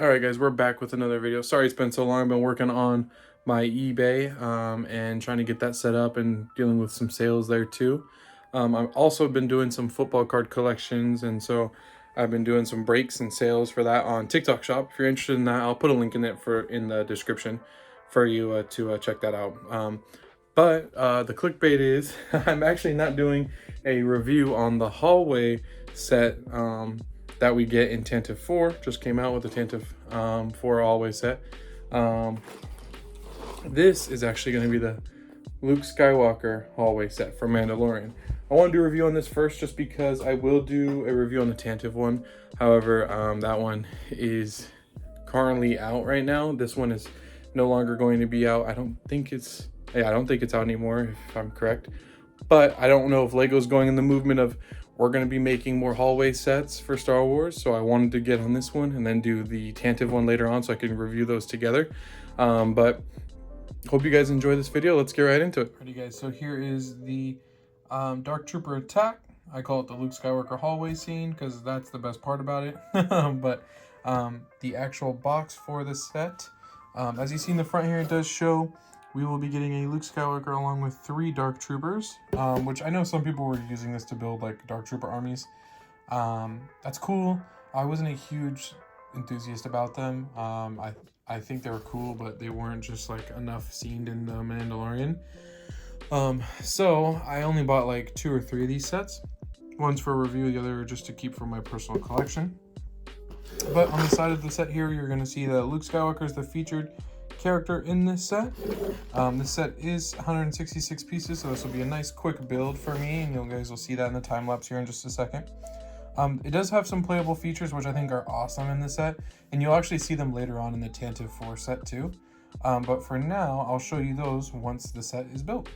All right, guys, we're back with another video. Sorry it's been so long. I've been working on my eBay and trying to get that set up and dealing with some sales there too. I've also been doing some football card collections, and so I've been doing some breaks and sales for that on TikTok Shop. If you're interested in that, I'll put a link in it in the description for you to check that out. But the clickbait is I'm actually not doing a review on the hallway set that we get in Tantive 4. Just came out with the Tantive 4 hallway set. This is actually going to be the Luke Skywalker hallway set for Mandalorian. I want to do a review on this first just because I will do a review on the Tantive one. However, that one is currently out right now. This one is no longer going to be out. I don't think it's out anymore, if I'm correct. But I don't know if Lego's going in the movement of we're going to be making more hallway sets for Star Wars. So I wanted to get on this one and then do the Tantive one later on so I can review those together. But hope you guys enjoy this video. Let's get right into it. Alrighty, guys. So here is the Dark Trooper attack. I call it the Luke Skywalker hallway scene because that's the best part about it. But the actual box for the set, as you see in the front here, it does show we will be getting a Luke Skywalker along with 3 Dark Troopers, which I know some people were using this to build like Dark Trooper armies. That's cool. I wasn't a huge enthusiast about them. I think they were cool, but they weren't just like enough seen in the Mandalorian. So I only bought like 2 or 3 of these sets. One's for review, the other just to keep for my personal collection. But on the side of the set here, you're going to see that Luke Skywalker is the featured character in this set. This set is 166 pieces, so this will be a nice quick build for me, and you guys will see that in the time lapse here in just a second. It does have some playable features which I think are awesome in this set, and you'll actually see them later on in the Tantive 4 set too. But for now, I'll show you those once the set is built.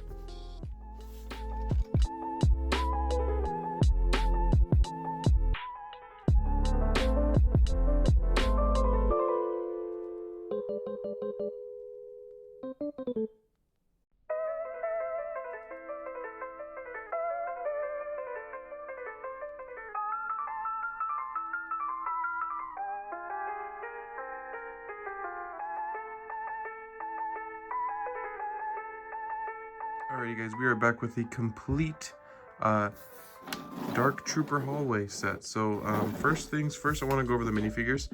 Alrighty, guys, we are back with the complete Dark Trooper hallway set. So first things first, I want to go over the minifigures.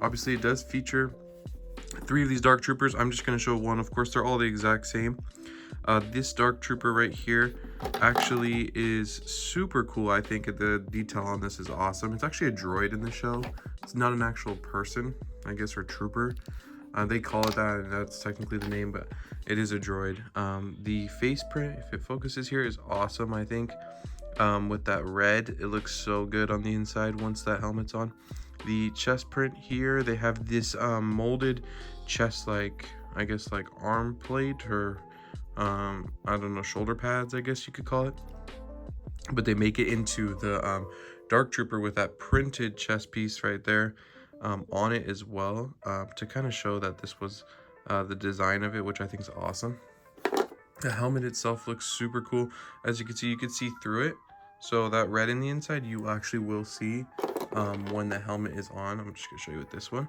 Obviously, it does feature 3 of these Dark Troopers. I'm just going to show one. Of course, they're all the exact same. This Dark Trooper right here actually is super cool. I think the detail on this is awesome. It's actually a droid in the show. It's not an actual person, I guess, or trooper. They call it that, and that's technically the name, but it is a droid. The face print, if it focuses here, is awesome, I think. With that red, it looks so good on the inside once that helmet's on. The chest print here, they have this molded chest, like, I guess, like arm plate or, I don't know, shoulder pads, I guess you could call it. But they make it into the Dark Trooper with that printed chest piece right there. On it as well, to kind of show that this was the design of it, which I think is awesome. The helmet itself looks super cool. As you can see through it. So that red in the inside, you actually will see when the helmet is on. I'm just gonna show you with this one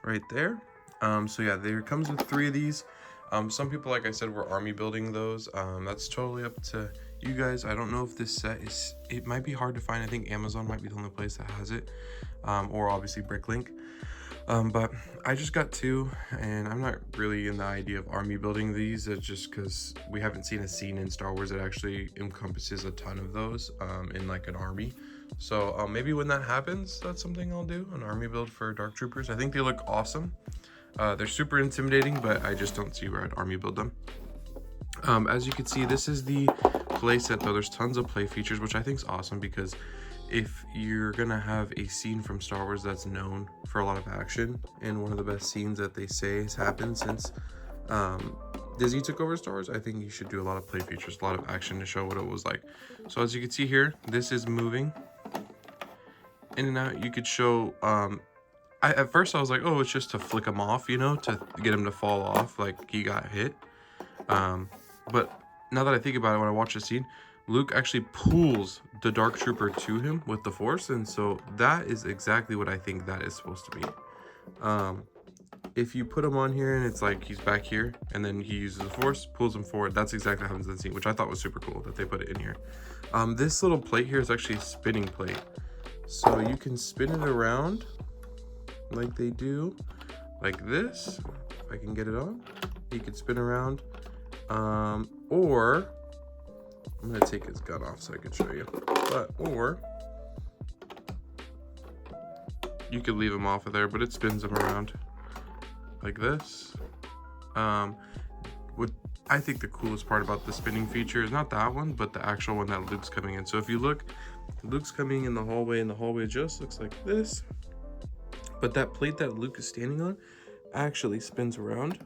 right there. So yeah, there comes with 3 of these. Some people, like I said, were army building those. That's totally up to you guys. I don't know if this set is, it might be hard to find. I think Amazon might be the only place that has it, or obviously Bricklink. But I just got 2, and I'm not really in the idea of army building these, just because we haven't seen a scene in Star Wars that actually encompasses a ton of those in like an army. So maybe when that happens, that's something I'll do, an army build for Dark Troopers. I think they look awesome. They're super intimidating, but I just don't see where I'd army build them. As you can see, this is the play set, though. There's tons of play features, which I think is awesome, because if you're gonna have a scene from Star Wars that's known for a lot of action, and one of the best scenes that they say has happened since Disney took over Star Wars, I think you should do a lot of play features, a lot of action to show what it was like. So as you can see here, this is moving in and out. You could show at first I was like, oh, it's just to flick him off, you know, to get him to fall off like he got hit. But now that I think about it, when I watch the scene, Luke actually pulls the Dark Trooper to him with the Force, and so that is exactly what I think that is supposed to be. If you put him on here and it's like he's back here and then he uses the Force, pulls him forward, that's exactly what happens in the scene, which I thought was super cool that they put it in here. This little plate here is actually a spinning plate, so you can spin it around like they do, like this. If I can get it on, you can spin around, or I'm gonna take his gun off so I can show you, or you could leave him off of there, but it spins him around like this. What I think the coolest part about the spinning feature is not that one, but the actual one that Luke's coming in. So if you look, Luke's coming in the hallway, and the hallway just looks like this, but that plate that Luke is standing on actually spins around,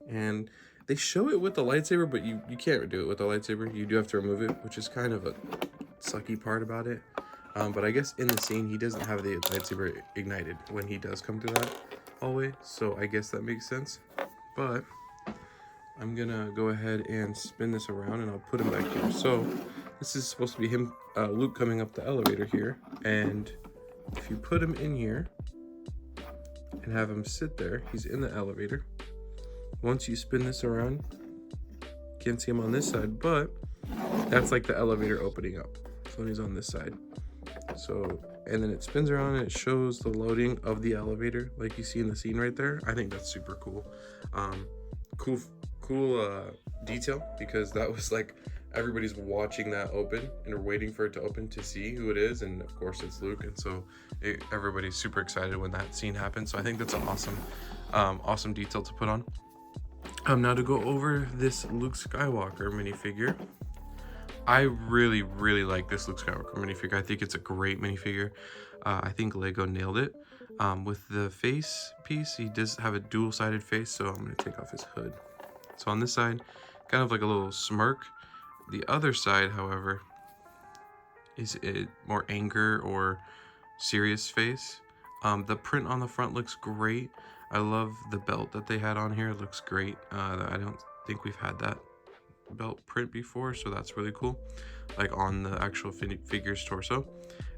and they show it with the lightsaber, but you can't do it with the lightsaber. You do have to remove it, which is kind of a sucky part about it. But I guess in the scene, he doesn't have the lightsaber ignited when he does come through that hallway, so I guess that makes sense. But I'm gonna go ahead and spin this around, and I'll put him back here. So this is supposed to be him, Luke, coming up the elevator here, and if you put him in here and have him sit there, he's in the elevator. Once you spin this around, you can't see him on this side, but that's like the elevator opening up. So he's on this side. So, and then it spins around and it shows the loading of the elevator like you see in the scene right there. I think that's super cool. Cool detail, because that was like everybody's watching that open and are waiting for it to open to see who it is, and of course it's Luke, and so everybody's super excited when that scene happens. So I think that's an awesome detail to put on. Now to go over this Luke Skywalker minifigure. I really like this Luke Skywalker minifigure. I think it's a great minifigure. I think Lego nailed it. With the face piece, he does have a dual-sided face, so I'm going to take off his hood. So on this side, kind of like a little smirk. The other side, however, is a more anger or serious face. The print on the front looks great. I love the belt that they had on here. It looks great. I don't think we've had that belt print before, so that's really cool, like on the actual figure's torso.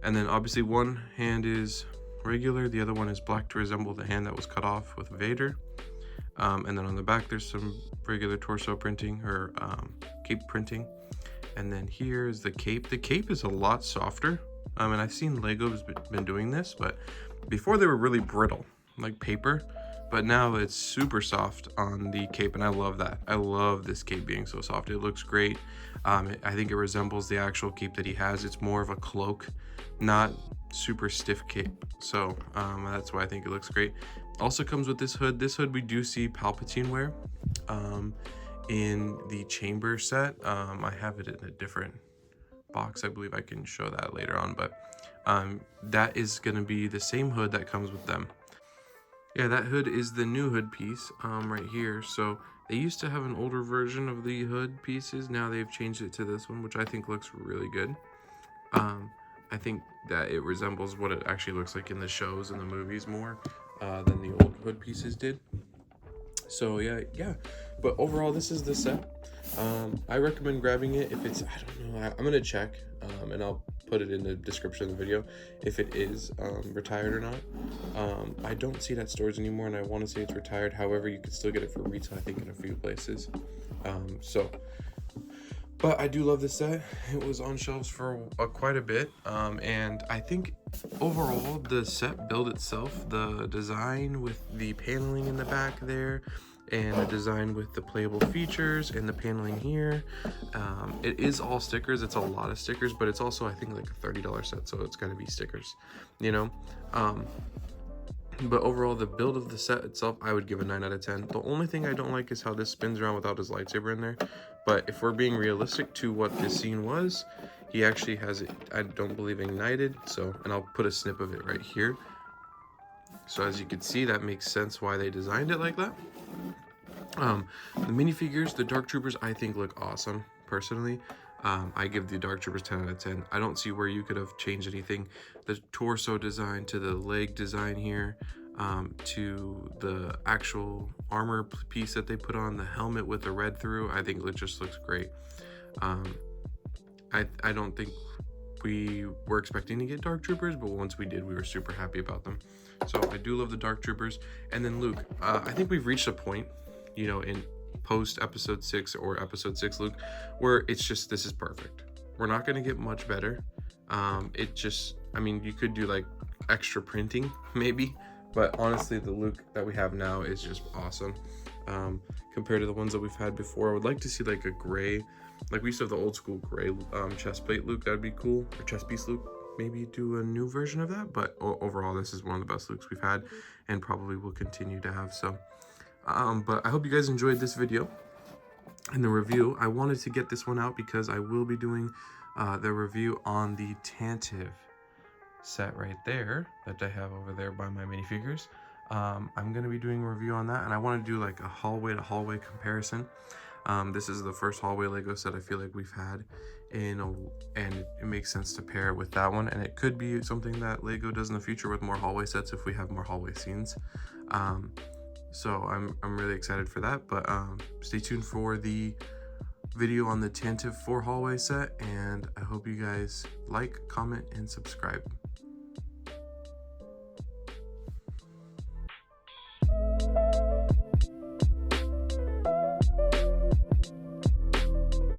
And then obviously one hand is regular, the other one is black to resemble the hand that was cut off with Vader. And then on the back there's some regular torso printing, or cape printing. And then here is the cape. The cape is a lot softer, and I've seen Lego's been doing this, but before they were really brittle like paper, but now it's super soft on the cape, and I love that. I love this cape being so soft. It looks great. I think it resembles the actual cape that he has. It's more of a cloak, not super stiff cape. So that's why I think it looks great. Also comes with this hood. This hood we do see Palpatine wear in the chamber set. I have it in a different box. I believe I can show that later on, but that is going to be the same hood that comes with them. Yeah, that hood is the new hood piece right here. So they used to have an older version of the hood pieces. Now they've changed it to this one, which I think looks really good. I think that it resembles what it actually looks like in the shows and the movies more than the old hood pieces did. So yeah. But overall, this is the set. I recommend grabbing it if it's, I don't know, I'm gonna check, and I'll put it in the description of the video if it is retired or not. I don't see it at stores anymore, and I want to say it's retired. However, you can still get it for retail, I think, in a few places. But I do love this set. It was on shelves for quite a bit, and I think overall the set build itself, the design with the paneling in the back there, and the design with the playable features and the paneling here, it is all stickers. It's a lot of stickers, but it's also, I think, like a $30 set, so it's gonna be stickers, you know. But overall, the build of the set itself, I would give a 9 out of 10. The only thing I don't like is how this spins around without his lightsaber in there. But if we're being realistic to what this scene was, he actually has it, I don't believe, ignited. So, and I'll put a snip of it right here. So as you can see, that makes sense why they designed it like that. The minifigures, the Dark Troopers, I think look awesome, personally. I give the Dark Troopers 10 out of 10. I don't see where you could have changed anything. The torso design to the leg design here, to the actual armor piece that they put on, the helmet with the red through, I think it just looks great. I don't think we were expecting to get Dark Troopers, but once we did, we were super happy about them. So I do love the Dark Troopers. And then Luke, I think we've reached a point, you know, in post episode 6 or episode 6, Luke, where it's just, this is perfect. We're not going to get much better. It just, I mean, you could do like extra printing maybe, but honestly the Luke that we have now is just awesome. Compared to the ones that we've had before, I would like to see like a gray, like we used to have the old school gray chest plate Luke. That would be cool. Or chest piece Luke. Maybe do a new version of that. But overall, this is one of the best Lukes we've had, and probably will continue to have. So, but I hope you guys enjoyed this video and the review. I wanted to get this one out because I will be doing the review on the Tantive set right there that I have over there by my minifigures. I'm going to be doing a review on that, and I want to do like a hallway to hallway comparison. This is the first hallway Lego set I feel like we've had, and it makes sense to pair it with that one, and it could be something that Lego does in the future with more hallway sets if we have more hallway scenes. So I'm really excited for that, but stay tuned for the video on the Tantive 4 hallway set, and I hope you guys like, comment, and subscribe.